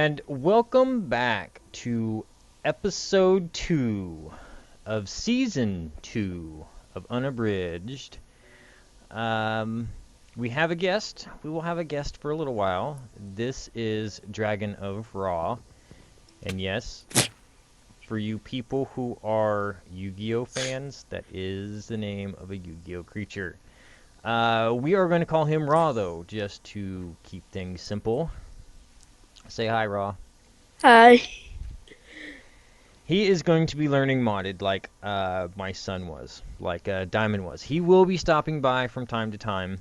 And welcome back to episode 2 of season 2 of Unabridged. We have a guest. We will have a guest for a little while. This is Dragon of Raw. And yes, for you people who are Yu-Gi-Oh fans, that is the name of a Yu-Gi-Oh creature. We are going to call him Raw, though, just to keep things simple. Say hi, Raw. Hi. He is going to be learning modded like my son was, like Diamond was. He will be stopping by from time to time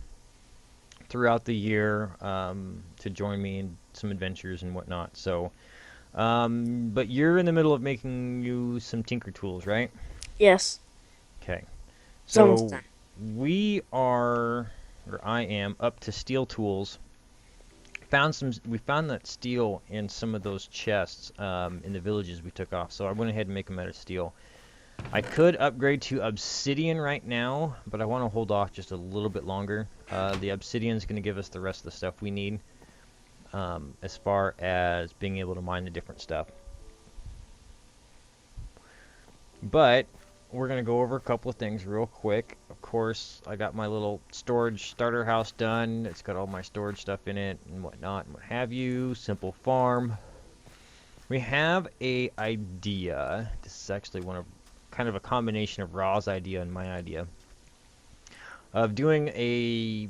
throughout the year to join me in some adventures and whatnot. So, but you're in the middle of making you some Tinker Tools, right? Yes, Okay. it's almost So done. we are, or I am, up to steel tools. We found that steel in some of those chests in the villages we took off. So I went ahead and make them out of steel. I could upgrade to obsidian right now, but I want to hold off just a little bit longer. The obsidian is going to give us the rest of the stuff we need as far as being able to mine the different stuff. But we're going to go over a couple of things real quick. Of course, I got my little storage starter house done. It's got all my storage stuff in it and whatnot and what have you. Simple farm. We have a idea. This is actually kind of a combination of Raw's idea and my idea of doing a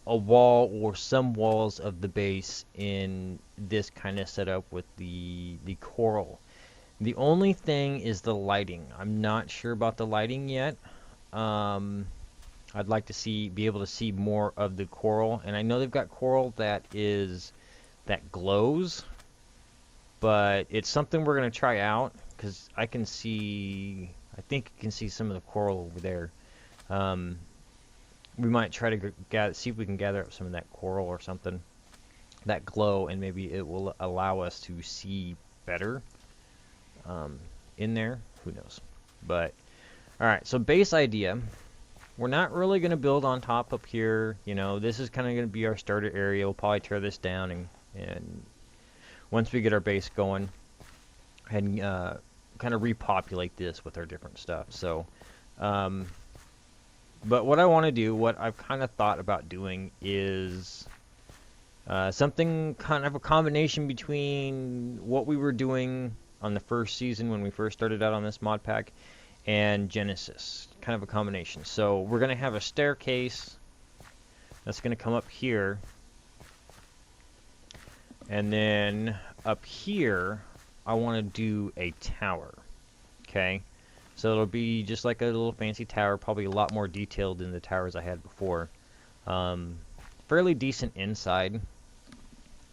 wall or some walls of the base in this kind of setup with the coral. The only thing is the lighting. I'm not sure about the lighting yet. Um, I'd like to be able to see more of the coral, and I know they've got coral that glows, but it's something we're gonna try out because I think you can see some of the coral over there. Um, we might try to see if we can gather up some of that coral or something, that glow, and maybe it will allow us to see better in there. Who knows? But all right, so base idea. We're not really going to build on top up here. You know, this is kind of going to be our starter area. We'll probably tear this down and once we get our base going and kind of repopulate this with our different stuff. So, but what I want to do, what I've kind of thought about doing is something kind of a combination between what we were doing on the first season when we first started out on this mod pack and Genesis. Kind of a combination. So we're going to have a staircase that's going to come up here. And then up here, I want to do a tower. Okay? So it'll be just like a little fancy tower, probably a lot more detailed than the towers I had before. Fairly decent inside.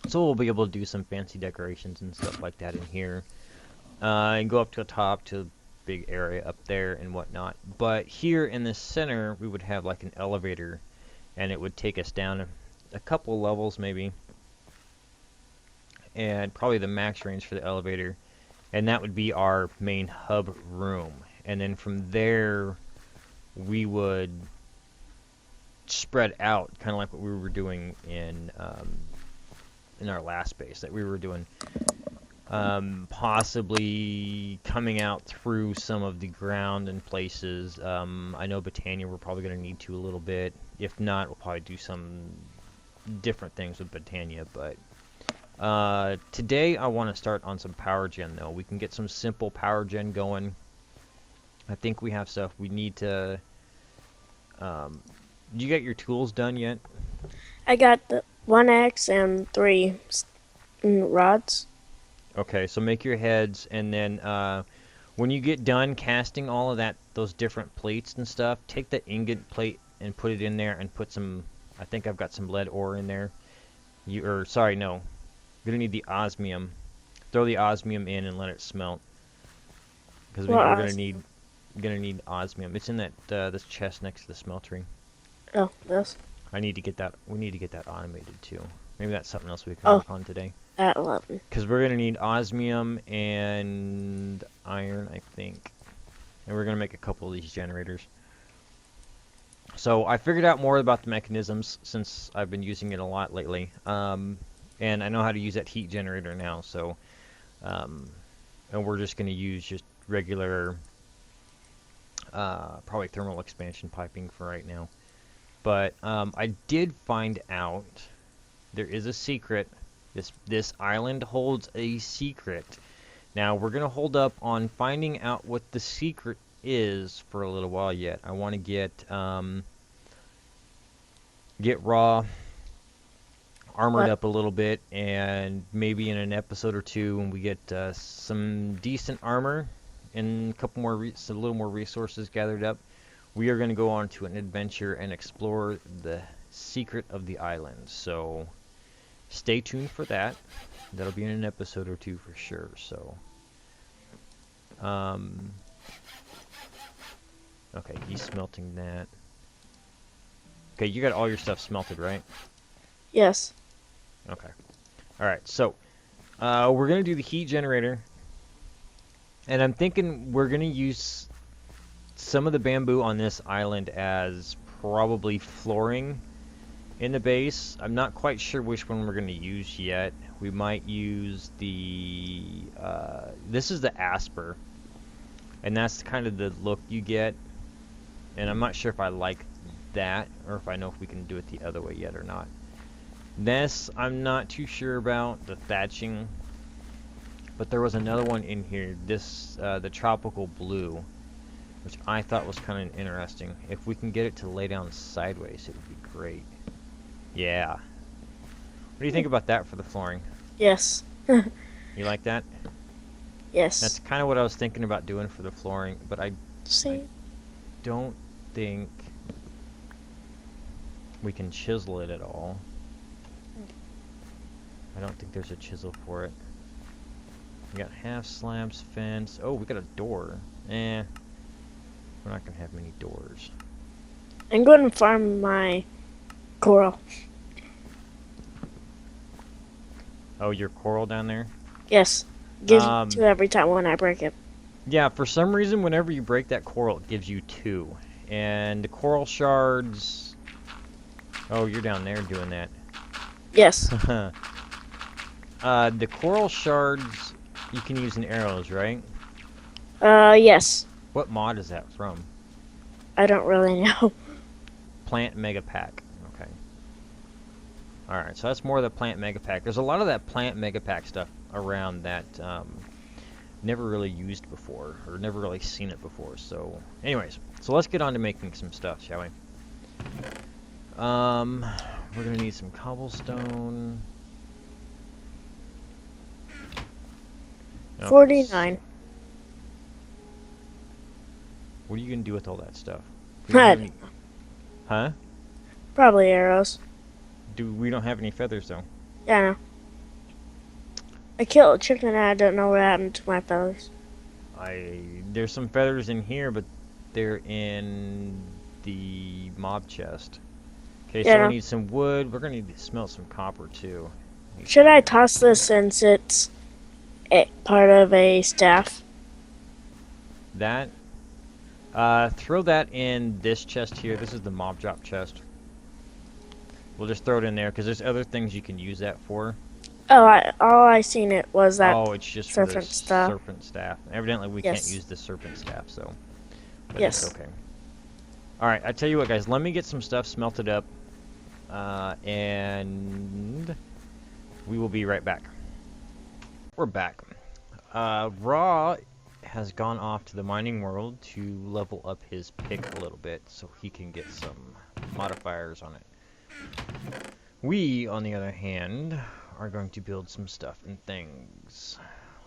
So we'll be able to do some fancy decorations and stuff like that in here. And go up to the top to a big area up there and whatnot. But here in the center, we would have like an elevator. And it would take us down a couple levels maybe. And probably the max range for the elevator. And that would be our main hub room. And then from there, we would spread out, kind of like what we were doing in our last base that we were doing. Possibly coming out through some of the ground and places. I know Botania we're probably going to need to a little bit. If not, we'll probably do some different things with Botania. But today I want to start on some power gen, though. We can get some simple power gen going. I think we have stuff we need to... you get your tools done yet? I got the 1 axe and 3 rods. Okay, so make your heads, and then when you get done casting all of those different plates and stuff, take the ingot plate and put it in there and put some, I think I've got some lead ore in there. Sorry, no. You're gonna need the osmium. Throw the osmium in and let it smelt. Because we're gonna need osmium. It's in this chest next to the smeltery. Oh, this. We need to get that automated too. Maybe that's something else we can Oh, work on today. at 11. Because we're going to need osmium and iron, I think. And we're going to make a couple of these generators. So I figured out more about the mechanisms since I've been using it a lot lately. And I know how to use that heat generator now, so and we're just going to use just regular probably thermal expansion piping for right now. But I did find out there is a secret. This island holds a secret. Now we're gonna hold up on finding out what the secret is for a little while yet. I want to get Raw armored What? up a little bit, and maybe in an episode or two, when we get some decent armor and a couple more, a little more resources gathered up, we are going to go on to an adventure and explore the secret of the island. So stay tuned for that. That'll be in an episode or two for sure. So, okay, he's smelting that. Okay, you got all your stuff smelted, right? Yes. Okay. All right. So, we're gonna do the heat generator, and I'm thinking we're gonna use some of the bamboo on this island as probably flooring in the base. I'm not quite sure which one we're going to use yet. We might use the, this is the Asper, and that's kind of the look you get, and I'm not sure if I like that, or if I know if we can do it the other way yet or not. This, I'm not too sure about, the thatching, but there was another one in here, this, the tropical blue, which I thought was kind of interesting. If we can get it to lay down sideways, it would be great. Yeah. What do you think about that for the flooring? Yes. You like that? Yes. That's kind of what I was thinking about doing for the flooring, but I See? don't think we can chisel it at all. I don't think there's a chisel for it. We got half slabs, fence. Oh, we got a door. Eh. We're not going to have many doors. I'm going to farm my coral. Oh, your coral down there? Yes. Gives me 2 every time when I break it. Yeah, for some reason, whenever you break that coral, it gives you 2. And the coral shards... Oh, you're down there doing that. Yes. The coral shards, you can use in arrows, right? Yes. What mod is that from? I don't really know. Plant Mega Pack. Okay. Alright, so that's more of the Plant Mega Pack. There's a lot of that Plant Mega Pack stuff around that never really used before, or never really seen it before. So, anyways, so let's get on to making some stuff, shall we? We're gonna need some cobblestone. Okay. 49. What are you gonna do with all that stuff? But Huh? probably arrows. We don't have any feathers though. Yeah, I know. I killed a chicken and I don't know what happened to my feathers. There's some feathers in here, but they're in the mob chest. Okay, Yeah, so no. we need some wood. We're gonna need to smelt some copper too. Should I toss this since it's part of a staff? That. Throw that in this chest here. This is the mob drop chest. We'll just throw it in there because there's other things you can use that for. Oh, all I seen it was that Oh, it's just for the serpent staff. serpent staff. Evidently, we Yes. can't use the serpent staff, so. But Yes. it's okay. Alright, I tell you what, guys. Let me get some stuff smelted up. And we will be right back. We're back. Raw has gone off to the mining world to level up his pick a little bit so he can get some modifiers on it. We, on the other hand, are going to build some stuff and things.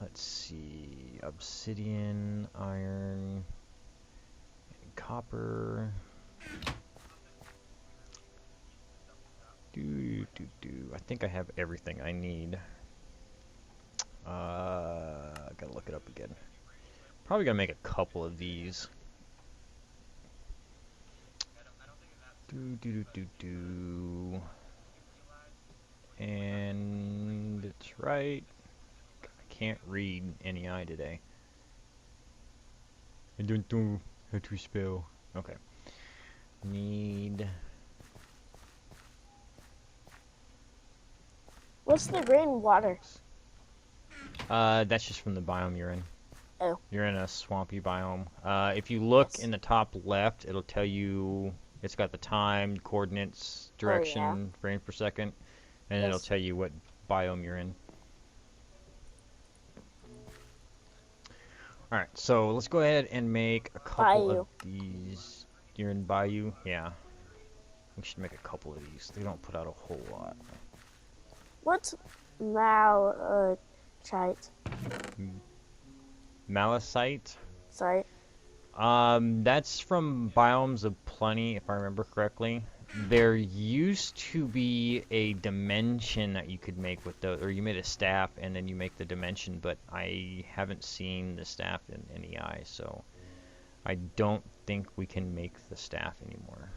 Let's see, obsidian, iron, and copper. I think I have everything I need. I gotta look it up again. Probably gonna make a couple of these. And it's right. I can't read NEI today. I don't know how to spell. Okay. Need. What's the green water? That's just from the biome you're in. Oh. You're in a swampy biome. If you look Yes. in the top left, it'll tell you, it's got the time, coordinates, Oh, yeah. direction, frames per second, and it'll Yes. tell you what biome you're in. Alright, so let's go ahead and make a couple of Bayou. these. You're in Bayou? Yeah. We should make a couple of these. They don't put out a whole lot. What's malachite Malasite? site? That's from Biomes of Plenty, if I remember correctly. There used to be a dimension that you could make with those, or you made a staff and then you make the dimension, but I haven't seen the staff in NEI, so I don't think we can make the staff anymore.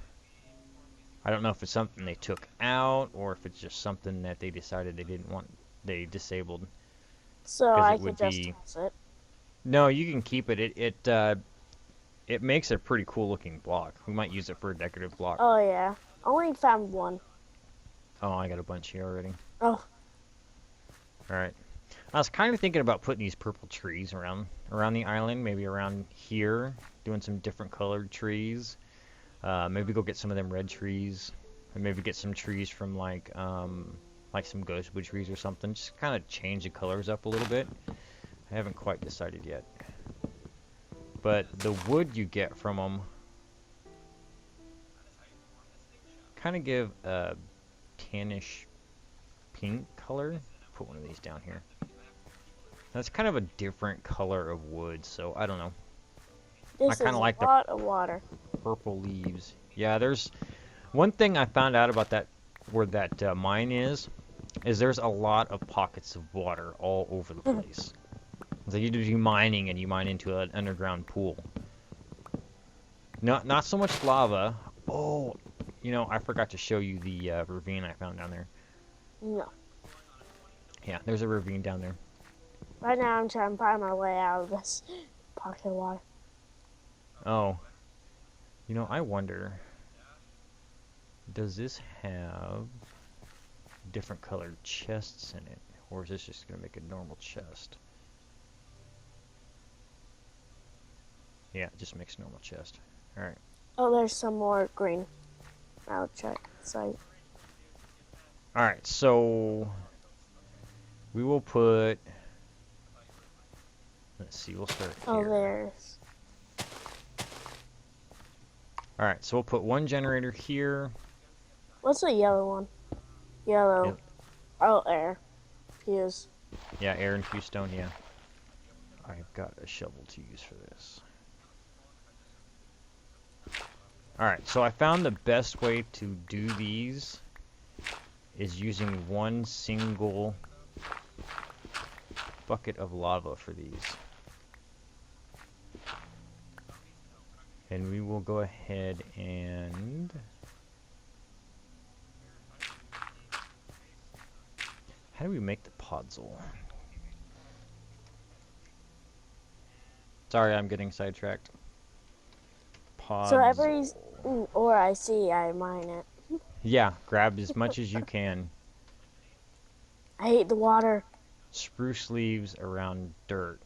I don't know if it's something they took out or if it's just something that they decided they didn't want, they disabled, So because I it could would just be. toss it. No, you can keep it. It makes a pretty cool looking block. We might use it for a decorative block. Oh, yeah. Only found one. Oh, I got a bunch here already. Oh. Alright. I was kind of thinking about putting these purple trees around the island, maybe around here, doing some different colored trees. Maybe go get some of them red trees, and maybe get some trees from like some ghostwood trees or something. Just kind of change the colors up a little bit. I haven't quite decided yet. But the wood you get from them kind of give a tannish pink color. Put one of these down here. That's kind of a different color of wood, so I don't know. I This kind is of a like the lot of water. purple leaves. Yeah, there's one thing I found out about that, where that mine is there's a lot of pockets of water all over the place. So you do mining and you mine into an underground pool. Not so much lava. Oh, you know, I forgot to show you the ravine I found down there. No. Yeah, there's a ravine down there. Right now I'm trying to find my way out of this pocket of water. Oh, you know, I wonder, does this have different colored chests in it, or is this just gonna make a normal chest? Yeah, it just makes a normal chest. All right. Oh, there's some more green malachite site. All right, so we will put. Let's see, we'll start Oh, here. there's. All right, so we'll put one generator here. What's the yellow one? Yellow. Oh, air. Fuse. Yeah, air and fuse stone. Yeah. I've got a shovel to use for this. All right, so I found the best way to do these is using one single bucket of lava for these. And we will go ahead and how do we make the podzol? Sorry, I'm getting sidetracked. Podzol. So every ore I see, I mine it. Yeah, grab as much as you can. I hate the water. Spruce leaves around dirt.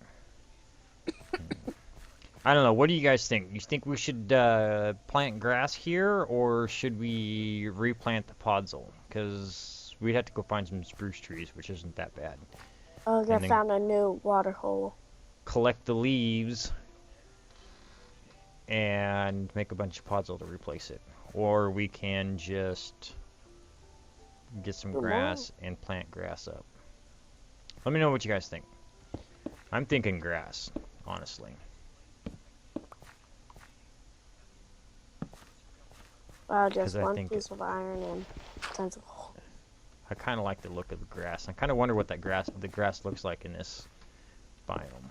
I don't know. What do you guys think? You think we should plant grass here, or should we replant the podzol? Because we'd have to go find some spruce trees, which isn't that bad. Oh, I And then found a new water hole. collect the leaves and make a bunch of podzol to replace it. Or we can just get some grass and plant grass up. Let me know what you guys think. I'm thinking grass, honestly. Wow, just 'Cause I one think piece of iron and tons of hole. I kind of like the look of the grass. I kind of wonder what the grass looks like in this biome.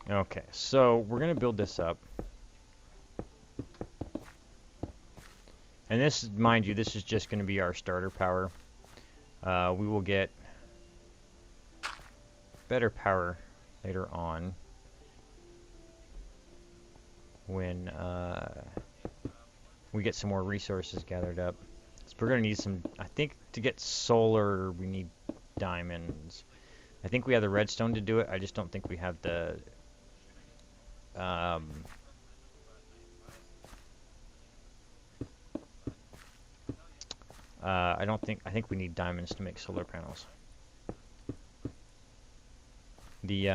Okay, so we're gonna build this up. And this, mind you, this is just gonna be our starter power. We will get better power later on when we get some more resources gathered up. So we're gonna need some. I think to get solar, we need diamonds. I think we have the redstone to do it. I just don't think we have the. Um, I don't think. I think we need diamonds to make solar panels. The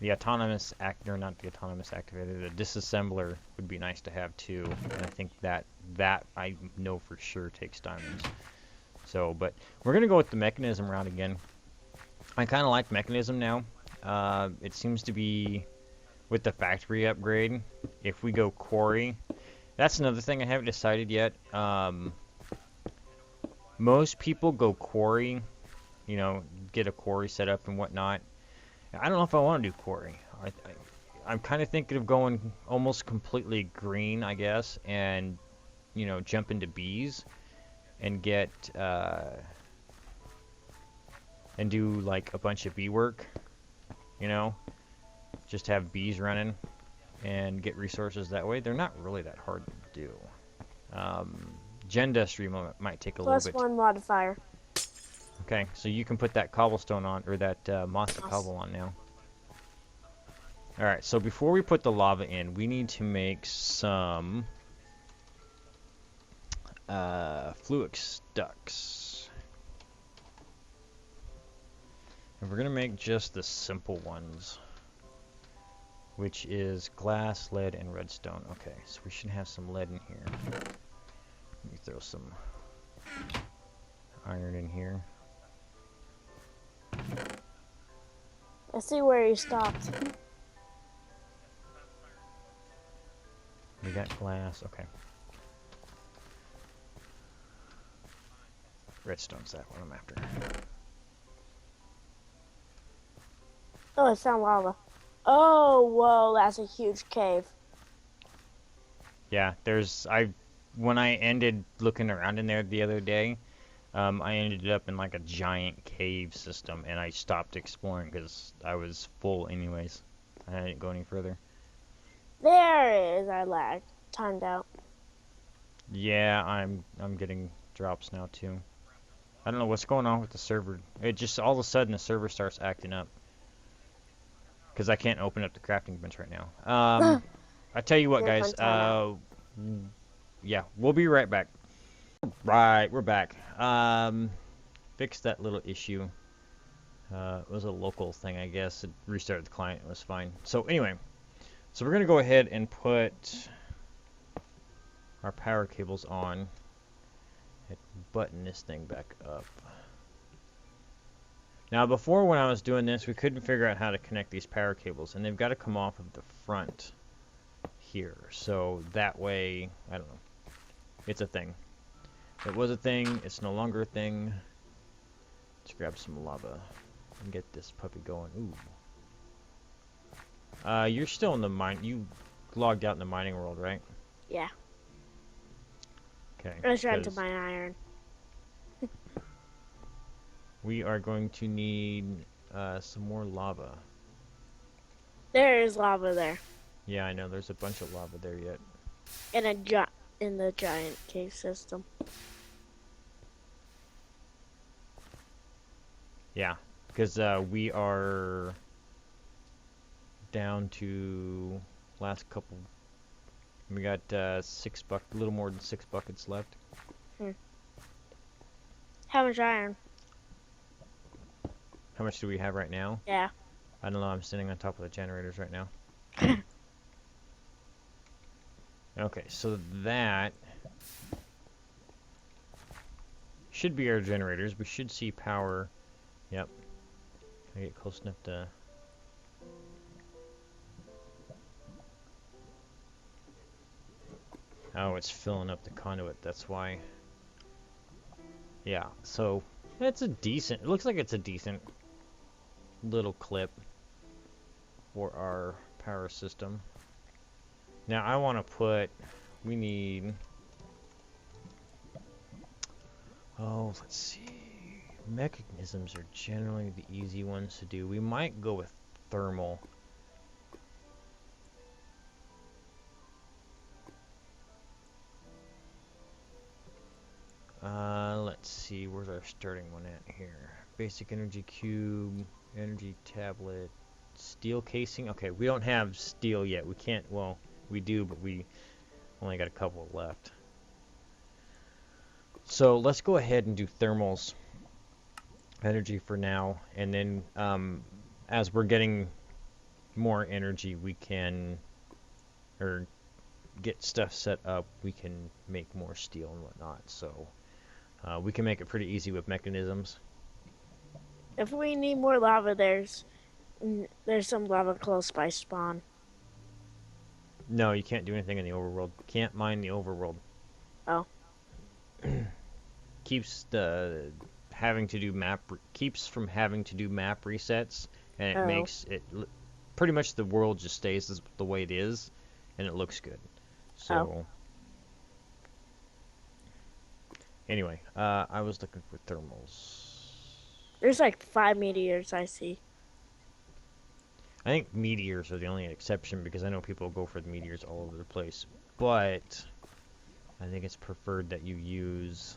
the autonomous or not the autonomous activator, the disassembler would be nice to have too. And I think that I know for sure takes diamonds. So, but we're gonna go with the mechanism route again. I kind of like mechanism now. It seems to be with the factory upgrade. If we go quarry, that's another thing I haven't decided yet. Most people go quarry, you know, get a quarry set up and whatnot. I don't know if I want to do quarry. I'm kind of thinking of going almost completely green, I guess, and you know, jump into bees and get and do like a bunch of bee work. You know, just have bees running and get resources that way. They're not really that hard to do. Gendustry might take a little Plus bit. one modifier. Okay, so you can put that cobblestone on, or that mossy cobble on now. Alright, so before we put the lava in, we need to make some fluix ducts. And we're going to make just the simple ones, which is glass, lead, and redstone. Okay, so we should have some lead in here. Let me throw some iron in here. I see where you stopped. We got glass, okay. Redstone's that one I'm after. Oh, it's found lava. Oh, whoa, that's a huge cave. Yeah, when I ended looking around in there the other day, I ended up in like a giant cave system, and I stopped exploring because I was full anyways. I didn't go any further. There it is. I lagged. Timed out. Yeah, I'm getting drops now too. I don't know what's going on with the server. It just all of a sudden the server starts acting up because I can't open up the crafting bench right now. I tell you what, guys. Yeah, we'll be right back. Right, we're back. Fixed that little issue. It was a local thing, I guess. It restarted the client. It was fine. So anyway, so we're gonna go ahead and put our power cables on. And button this thing back up. Now, before when I was doing this, we couldn't figure out how to connect these power cables, and they've got to come off of the front here. So that way, I don't know. It's a thing. It was a thing. It's no longer a thing. Let's grab some lava and get this puppy going. Ooh. You're still in the mine. You logged out in the mining world, right? Yeah. Okay. I was trying to mine iron. We are going to need some more lava. There is lava there. Yeah, I know. There's a bunch of lava there yet. In the giant cave system. Yeah, because we are down to last couple. We got a little more than 6 buckets left. How much iron? How much do we have right now? Yeah. I don't know. I'm sitting on top of the generators right now. Okay, so that should be our generators. We should see power. Yep. Can I get close enough to... Oh, it's filling up the conduit. That's why. Yeah, so it's a decent... It looks like it's a decent little clip for our power system. Now, I want to put... We need... Oh, let's see. Mechanisms are generally the easy ones to do. We might go with thermal. Let's see, where's our starting one at here? Basic energy cube, energy tablet, steel casing. Okay, we don't have steel yet. We can't, well, we do, but we only got a couple left. So let's go ahead and do thermals energy for now, and then as we're getting more energy, we can, or get stuff set up, we can make more steel and whatnot. So we can make it pretty easy with mechanisms. If we need more lava, there's some lava close by spawn. No, you can't do anything in the overworld. Can't mine the overworld. Oh, Keeps the having to do map keeps from having to do map resets, and it oh, makes it pretty much the world just stays the way it is, and it looks good. oh. So anyway, I was looking for thermals. There's like 5 meteors I see. I think meteors are the only exception because I know people go for the meteors all over the place, but I think it's preferred that you use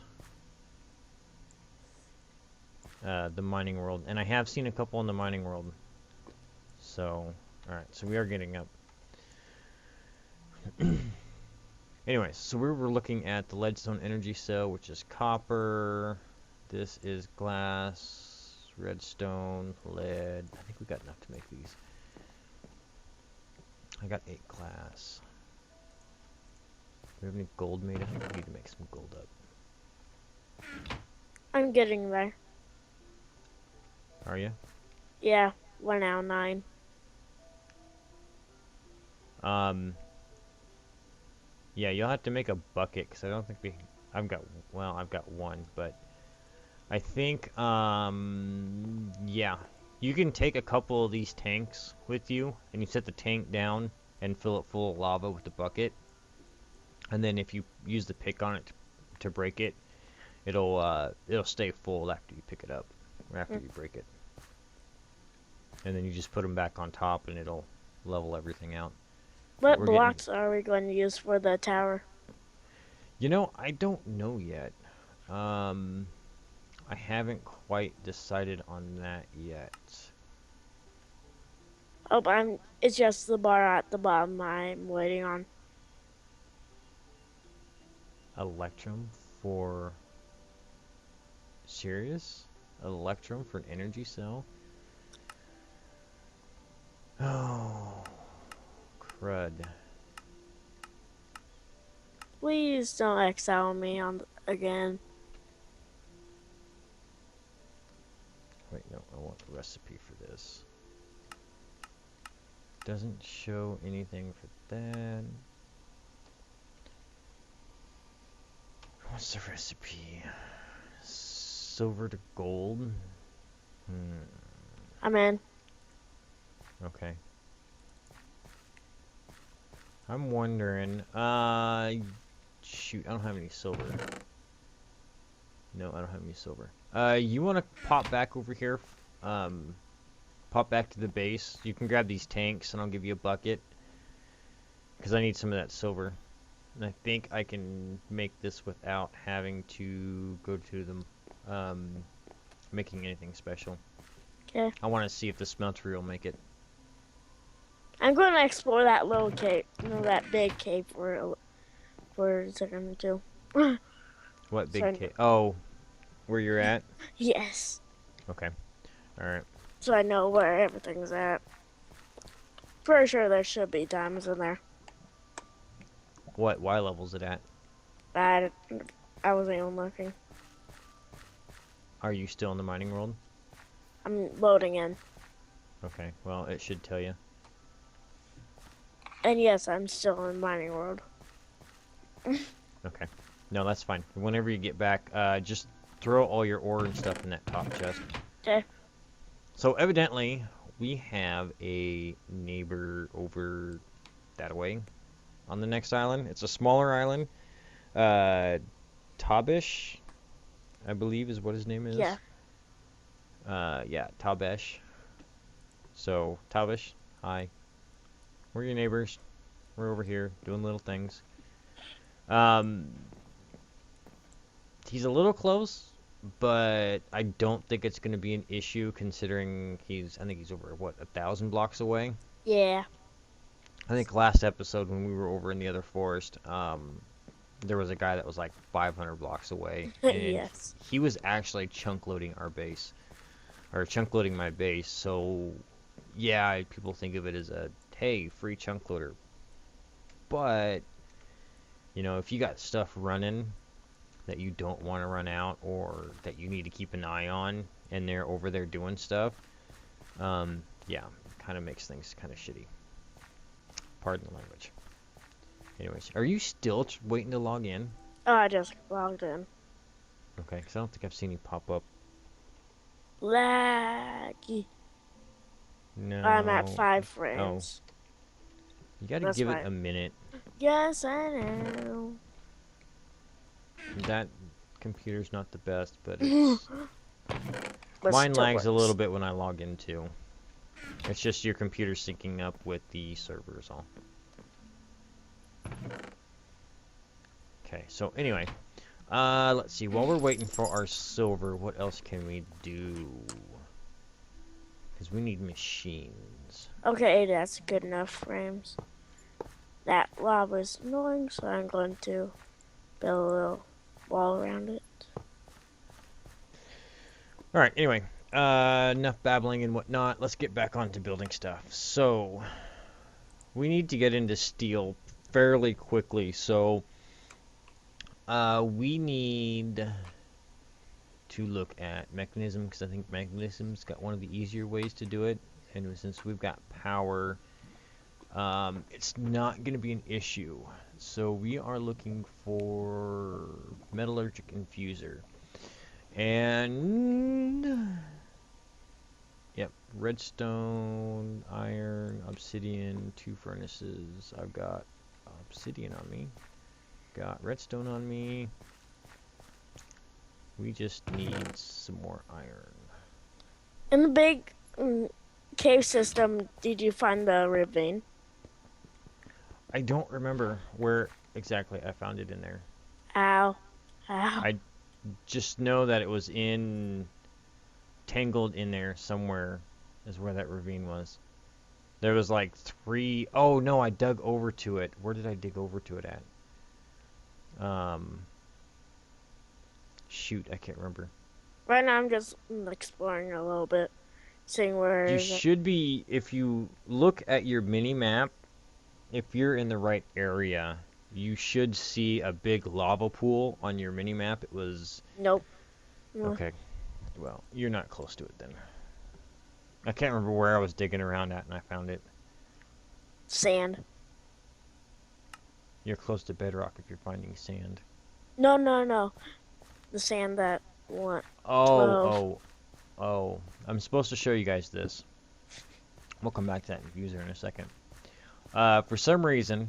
the mining world, and I have seen a couple in the mining world. So, alright, so we are getting up. Anyways, so we were looking at the leadstone energy cell, which is copper. This is glass, redstone, lead. I think we got enough to make these. I got 8 glass. Do we have any gold made? I think we need to make some gold up. I'm getting there. Are you? Yeah, we're now 9. Yeah, you'll have to make a bucket because I don't think we. I've got one, but I think yeah, you can take a couple of these tanks with you, and you set the tank down and fill it full of lava with the bucket, and then if you use the pick on it to break it, it'll stay full after you pick it up or after you break it, and then you just put them back on top, and it'll level everything out. But What we're getting. blocks are we going to use for the tower? You know, I don't know yet. Um, I haven't quite decided on that yet. Oh, it's just the bar at the bottom I'm waiting on. Electrum for serious? Electrum for an energy cell? Oh, crud. Please don't exile me again. Wait, no, I want the recipe for this. Doesn't show anything for that. What's the recipe? Silver to gold? I'm in. Okay. I'm wondering, shoot, I don't have any silver. No, I don't have any silver. You want to pop back over here? Pop back to the base. You can grab these tanks, and I'll give you a bucket. Because I need some of that silver. And I think I can make this without having to go to them, making anything special. Okay. I want to see if the smeltery will make it. I'm going to explore that little cave, that big cave for a second or two. What big So cave? Oh, where you're at? yes. Okay. Alright. So I know where everything's at. Pretty sure there should be diamonds in there. What Y level's it at? I, I wasn't even looking. Are you still in the mining world? I'm loading in. Okay, well, it should tell you. And yes, I'm still in mining world. Okay. No, that's fine. Whenever you get back, just throw all your ore and stuff in that top chest. Okay. So, evidently, we have a neighbor over that way on the next island. It's a smaller island. Tabish, I believe is what his name is. Yeah. Yeah, Tabesh. So, Tabish, hi. We're your neighbors. We're over here doing little things. He's a little close, but I don't think it's going to be an issue considering I think he's over, what, 1,000 blocks away? Yeah. I think last episode when we were over in the other forest, there was a guy that was like 500 blocks away, and Yes. he was actually chunk loading our base, or chunk loading my base. So, yeah, people think of it as a, hey, free chunk loader. But, if you got stuff running that you don't want to run out or that you need to keep an eye on and they're over there doing stuff, yeah, kind of makes things kind of shitty. Pardon the language. Anyways, are you still waiting to log in? Oh, I just logged in. Okay, because I don't think I've seen you pop up. Laggy. I'm at No. 5 Oh, frames. you got to That's give it fine. a minute. Yes, I know. That computer's not the best, but it's... But Mine still lags a little works. bit when I log in, too. It's just your computer syncing up with the servers all. Okay, so anyway, let's see. While we're waiting for our silver, what else can we do? Because we need machines. Okay, that's good enough frames. That lava's annoying, so I'm going to build a little wall around it. All right, anyway, enough babbling and whatnot. Let's get back on to building stuff. So, we need to get into steel fairly quickly. So, we need to look at mechanism, because I think mechanism's got one of the easier ways to do it. And since we've got power, it's not going to be an issue. So we are looking for metallurgic infuser. And yep, redstone, iron, obsidian, 2 furnaces. I've got obsidian on me. Got redstone on me. We just need some more iron. In the big cave system, did you find the ravine? I don't remember where exactly I found it in there. Ow. Ow. I just know that it was tangled in there somewhere is where that ravine was. There was like 3. Oh no, I dug over to it. Where did I dig over to it at? Shoot, I can't remember. Right now, I'm just exploring a little bit, seeing where You is it. should be, if you look at your mini map, if you're in the right area, you should see a big lava pool on your mini map. It was Nope. okay. Well, you're not close to it then. I can't remember where I was digging around at and I found it. Sand. You're close to bedrock if you're finding sand. No, no, no. The sand that went Oh, 12. oh, oh. I'm supposed to show you guys this. We'll come back to that user in a second. For some reason,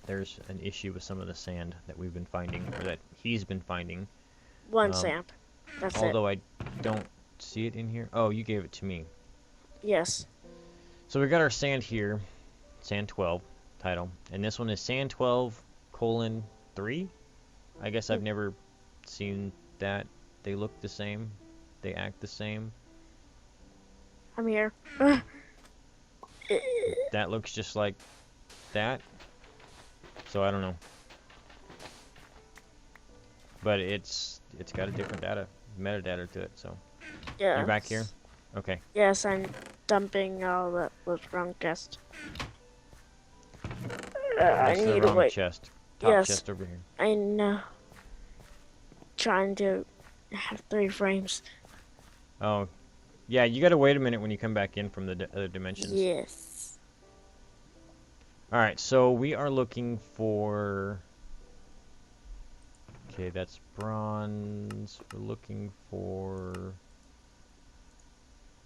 there's an issue with some of the sand that we've been finding, or that he's been finding. One sand. That's it. Although I don't see it in here. Oh, you gave it to me. Yes. So we got our sand here, sand 12 title, and this one is sand 12 colon 3. I guess I've never seen that. They look the same. They act the same. I'm here. That looks just like that. So I don't know. But it's got a different metadata to it, so. Yes. You're back here? Okay. Yes, I'm dumping all that was wrong chest. I That's need the to wrong wait. chest. Top Yes. chest over here. I know. Trying to have 3 frames. Oh. Yeah, you gotta wait a minute when you come back in from the other dimensions. Yes. Alright, so we are looking for... Okay, that's bronze. We're looking for...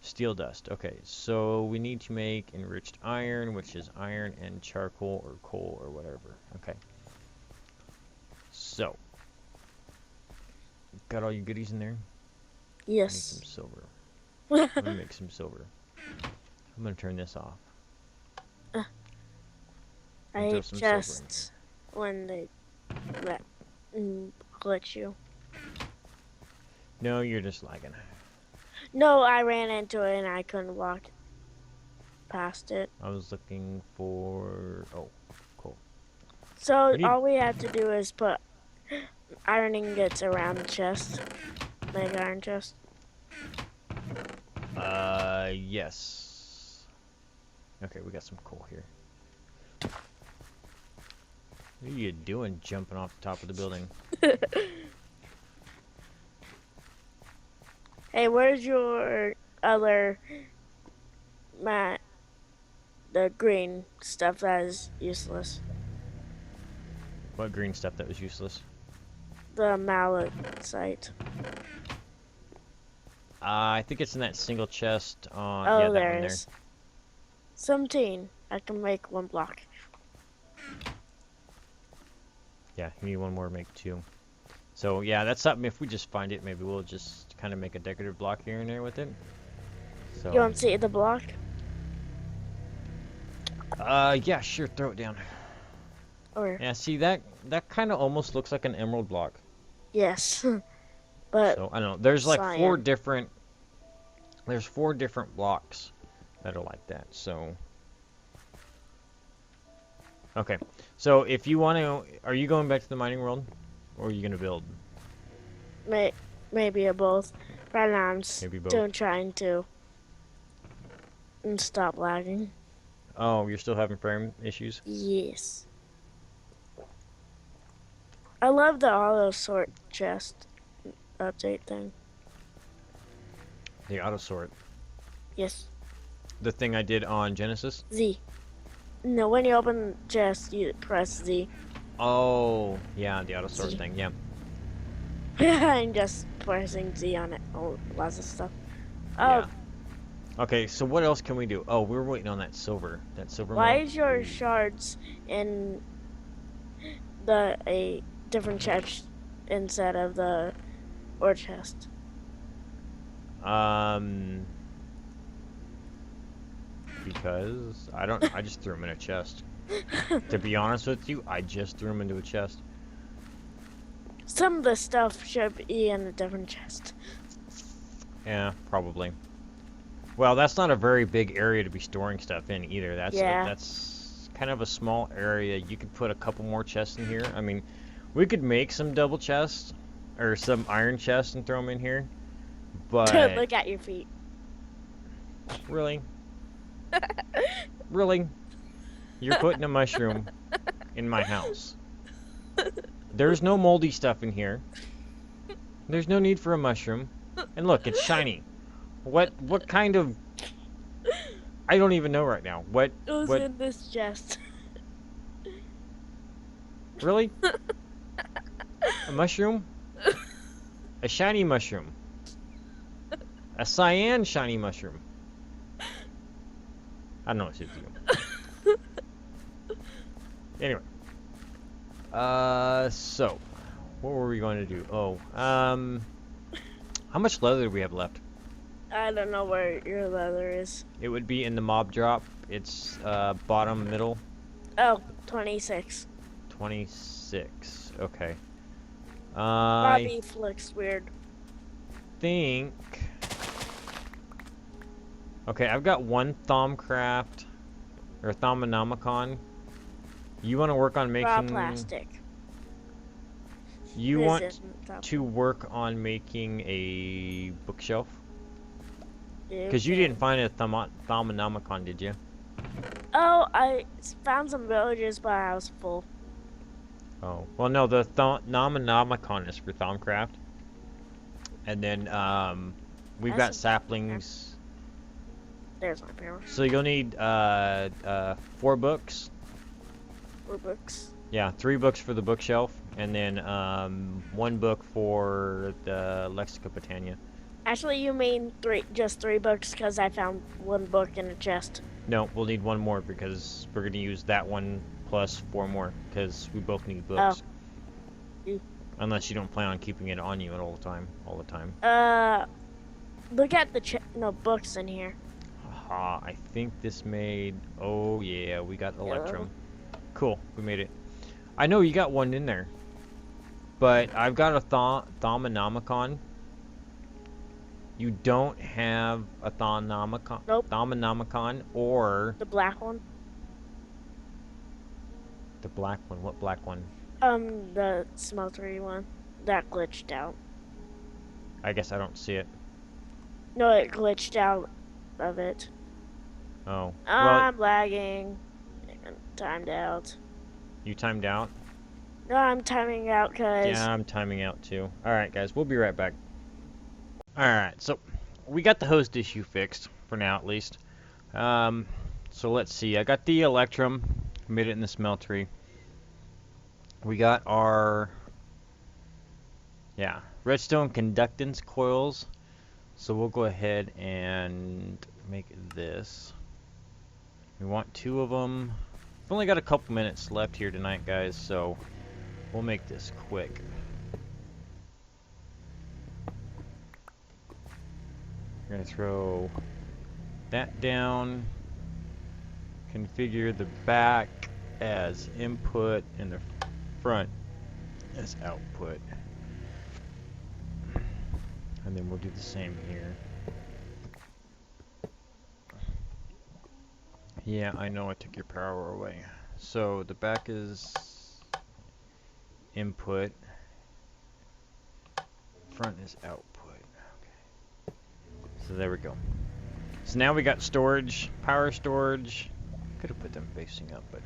Steel dust. Okay, so we need to make enriched iron, which is iron and charcoal or coal or whatever. Okay. So. Got all your goodies in there? Make Yes. some silver. I'm gonna make some silver. I'm gonna turn this off. I Throw some silver in just when they let glitch you. No, you're just lagging. No, I ran into it and I couldn't walk past it. I was looking for... Oh, cool. So We need... all we have to do is put iron ingots around the chest. Make iron chest. Yes. Okay, we got some coal here. What are you doing jumping off the top of the building? Hey, where's your other mat? The green stuff that is useless. What green stuff that was useless? The mallet site. I think it's in that single chest on... Oh, yeah, that there one there. is. 17. I can make 1 block. Yeah, you need one more to make 2. So, yeah, that's something. If we just find it, maybe we'll just kind of make a decorative block here and there with it. So, You want to see the block? yeah, sure, throw it down. Or Yeah, see, that kind of almost looks like an emerald block. yes, but So, I don't know. There's like cyan. 4 different... There's 4 different blocks that are like that, so... Okay, so if you want to... Are you going back to the mining world? Or are you going to build? Maybe a both. Right now I'm Maybe both. still trying to stop lagging. Oh, you're still having frame issues? Yes. I love the auto sort chest update thing. The auto sort. Yes. The thing I did on Genesis? Z. No, when you open chest, you press Z. Oh, yeah, the auto sort Z. thing, yeah. I'm just pressing Z on it. Oh, lots of stuff. Oh, Yeah. Okay, so what else can we do? Oh, we're waiting on that silver. That silver why melt. is your shards in a different chest instead of the ore chest? Because I just threw them in a chest. To be honest with you, I just threw them into a chest. Some of the stuff should be in a different chest. Yeah, probably. Well, that's not a very big area to be storing stuff in either. That's kind of a small area. You could put a couple more chests in here. I mean, we could make some double chests or some iron chests and throw them in here. But Look at your feet. really? Really? You're putting a mushroom in my house. There's no moldy stuff in here. There's no need for a mushroom. And look, it's shiny. What kind of... I don't even know right now. What In this chest. Really? A mushroom? A shiny mushroom. A cyan shiny mushroom. I don't know what to do. Anyway. So. What were we going to do? Oh, how much leather do we have left? I don't know where your leather is. It would be in the mob drop. It's, bottom middle. Oh, 26. 26. Okay. My I beef looks weird. think... Okay, I've got 1 Thaumcraft, or Thaumonomicon. You want to work on making... Raw plastic. You This want isn't top- to work on making a bookshelf? Because you Okay. didn't find a Thaumonomicon, did you? Oh, I found some villages, but I was full. Oh. Well, no, the Thaumonomicon is for Thaumcraft. And then, we've got That's a- saplings... There's my power. So you'll need 4 books. 4 books. Yeah, 3 books for the bookshelf, and then 1 book for the Lexica Britannia. Actually, you mean just 3 books because I found 1 book in a chest. No, we'll need 1 more because we're gonna use that one plus 4 more because we both need books. Oh. Unless you don't plan on keeping it on you at all the time. Look at the books in here. Aha, I think this made... Oh, yeah, we got Electrum. Cool, we made it. I know you got 1 in there. But I've got a Thaumonomicon. You don't have a Nope. Thaumonomicon or The black one. the black one. What black one? The smeltery one. That glitched out. I guess I don't see it. No, it glitched out of it. Oh. Well, I'm lagging. And timed out. you timed out? No, I'm timing out because... Yeah, I'm timing out too. Alright, guys, we'll be right back. Alright, so we got the host issue fixed, for now at least. So let's see. I got the Electrum, made it in the smeltery. We got our, redstone conductance coils. So we'll go ahead and make this. We want 2 of them. We've only got a couple minutes left here tonight, guys, so we'll make this quick. We're going to throw that down. Configure the back as input and the front as output. And then we'll do the same here. Yeah, I know I took your power away. So the back is input, front is output. Okay. So there we go. So now we got storage, power storage. Could have put them facing up, but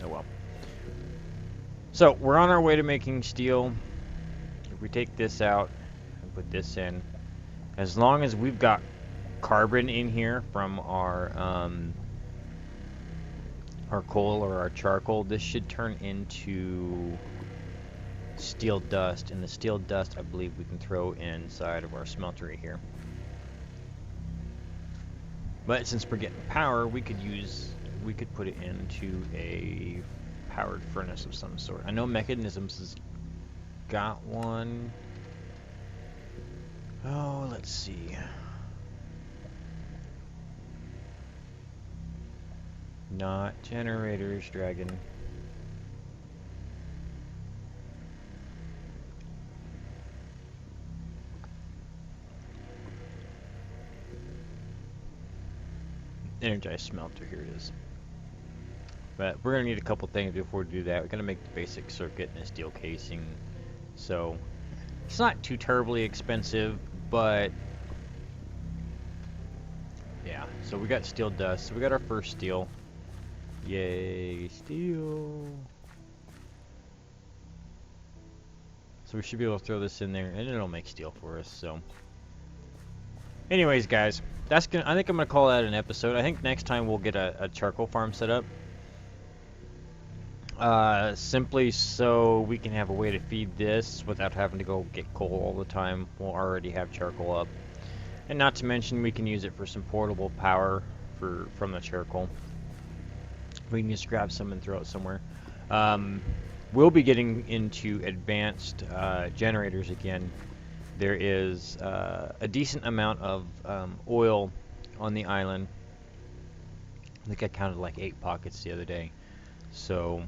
oh well. So we're on our way to making steel. If we take this out and put this in, as long as we've got carbon in here from our coal or our charcoal, this should turn into steel dust, and the steel dust I believe we can throw inside of our smeltery here. But since we're getting power, we could put it into a powered furnace of some sort. I know Mechanisms has got one. Oh, let's see. Not generators, Dragon. Energized smelter, here it is. But we're going to need a couple things before we do that. We're going to make the basic circuit and a steel casing. So, it's not too terribly expensive, but yeah. So we got steel dust. So we got our first steel. Yay, steel. So we should be able to throw this in there, and it'll make steel for us, so. Anyways, guys, I think I'm gonna call that an episode. I think next time we'll get a charcoal farm set up. Simply so we can have a way to feed this without having to go get coal all the time. We'll already have charcoal up. And not to mention we can use it for some portable power from the charcoal. We can just grab some and throw it somewhere. We'll be getting into advanced generators again. There is a decent amount of oil on the island. I think I counted like 8 pockets the other day. So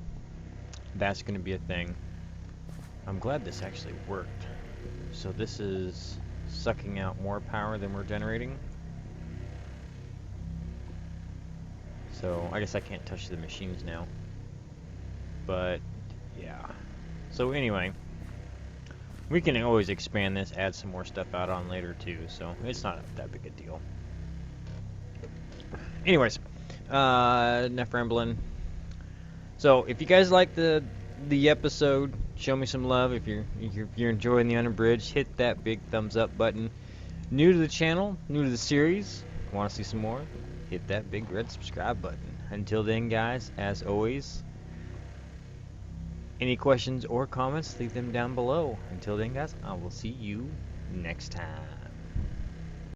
that's going to be a thing. I'm glad this actually worked. So this is sucking out more power than we're generating. So I guess I can't touch the machines now. But yeah. So anyway, we can always expand this, add some more stuff out on later too, so it's not that big a deal. Anyways, enough rambling. So if you guys like the episode, show me some love. If you're enjoying the Unabridged, hit that big thumbs up button. New to the channel, new to the series, want to see some more? Hit that big red subscribe button. Until then, guys, as always, any questions or comments, leave them down below. Until then, guys, I will see you next time.